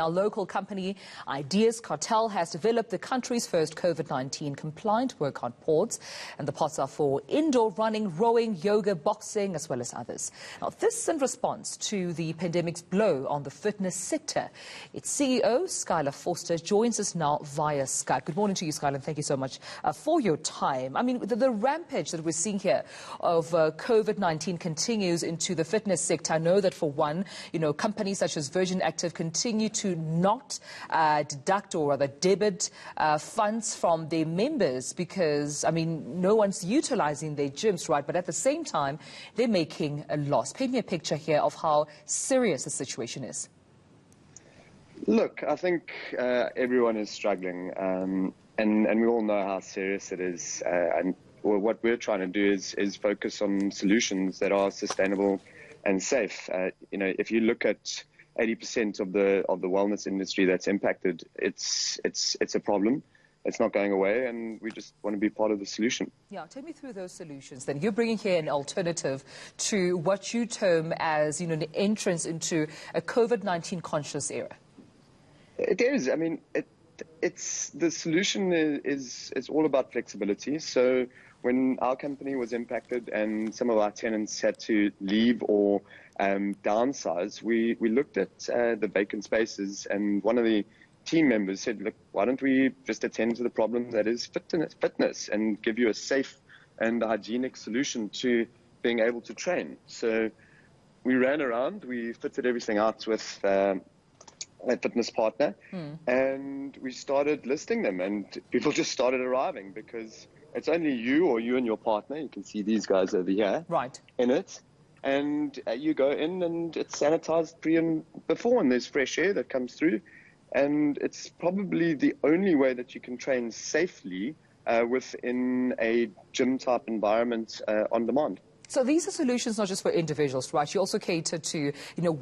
Our local company, Ideas Cartel, has developed the country's first COVID-19 compliant workout pods. And the pods are for indoor running, rowing, yoga, boxing, as well as others. Now, this in response to the pandemic's blow on the fitness sector. Its CEO, Schuyler Vorster, joins us now via Skype. Good morning to you, Schuyler, and thank you so much for your time. I mean, the rampage that we're seeing here of COVID-19 continues into the fitness sector. I know that for one, companies such as Virgin Active continue to not deduct or rather debit funds from their members because, I mean, no one's utilizing their gyms, right? But at the same time, they're making a loss. Paint me a picture here of how serious the situation is. Look, I think everyone is struggling, and we all know how serious it is. And what we're trying to do is focus on solutions that are sustainable and safe. If you look at 80% of the wellness industry that's impacted, it's a problem. It's not going away, and we just want to be part of the solution. Yeah, take me through those solutions. Then you're bringing here an alternative to what you term as, an entrance into a COVID-19 conscious era. It is. I mean, it's the solution is all about flexibility. So when our company was impacted and some of our tenants had to leave or downsize, we looked at the vacant spaces, and one of the team members said, look, why don't we just attend to the problem that is fitness and give you a safe and hygienic solution to being able to train. So we ran around, we fitted everything out with a fitness partner, and we started listing them, and people just started arriving because it's only you or you and your partner. You can see these guys over here, right, in it. And you go in and it's sanitized pre and before, and there's fresh air that comes through. And it's probably the only way that you can train safely within a gym type environment on demand. So these are solutions not just for individuals, right? You also cater to,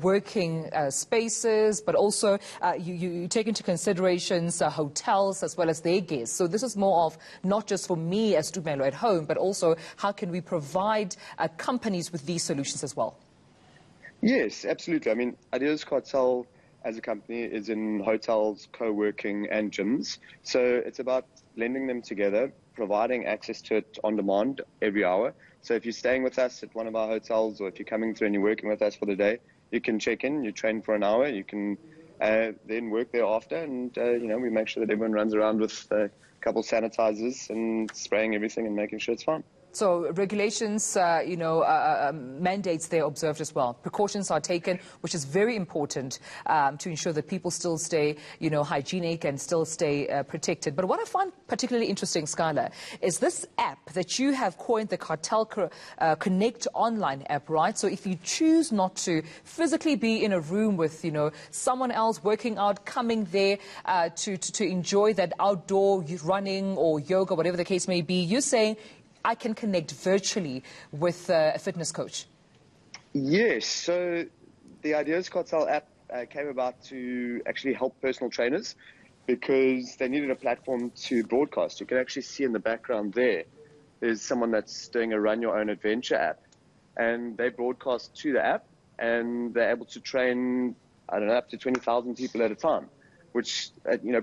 working spaces, but also you take into considerations hotels as well as their guests. So this is more of not just for me as Tumelo at home, but also how can we provide companies with these solutions as well? Yes, absolutely. I mean, Ideas Cartel as a company is in hotels, co-working and gyms. So it's about blending them together, providing access to it on demand every hour. So if you're staying with us at one of our hotels, or if you're coming through and you're working with us for the day, you can check in, you train for an hour, you can then work thereafter, and we make sure that everyone runs around with a couple sanitizers and spraying everything and making sure it's fine. So regulations, mandates they're observed as well. Precautions are taken, which is very important to ensure that people still stay, hygienic and still stay protected. But what I find particularly interesting, Schuyler, is this app that you have coined the Cartel Connect online app, right? So if you choose not to physically be in a room with, someone else working out, coming there to enjoy that outdoor running or yoga, whatever the case may be, you're saying I can connect virtually with a fitness coach. Yes, so the Ideas Cartel app came about to actually help personal trainers because they needed a platform to broadcast. You can actually see in the background there's someone that's doing a Run Your Own Adventure app, and they broadcast to the app, and they're able to train, up to 20,000 people at a time, which,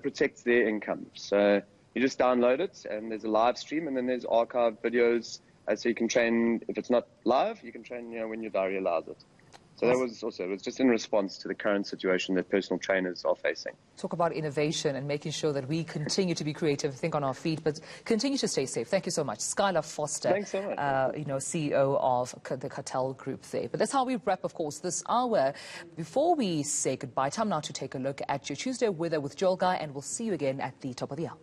protects their income. So you just download it, and there's a live stream, and then there's archived videos, so you can train. If it's not live, you can train, when your diary allows it. So that was also, it was just in response to the current situation that personal trainers are facing. Talk about innovation and making sure that we continue to be creative, think on our feet, but continue to stay safe. Thank you so much. Schuyler Vorster, thanks so much. CEO of the Cartel Group there. But that's how we wrap, of course, this hour. Before we say goodbye, time now to take a look at your Tuesday weather with Joel Guy, and we'll see you again at the top of the hour.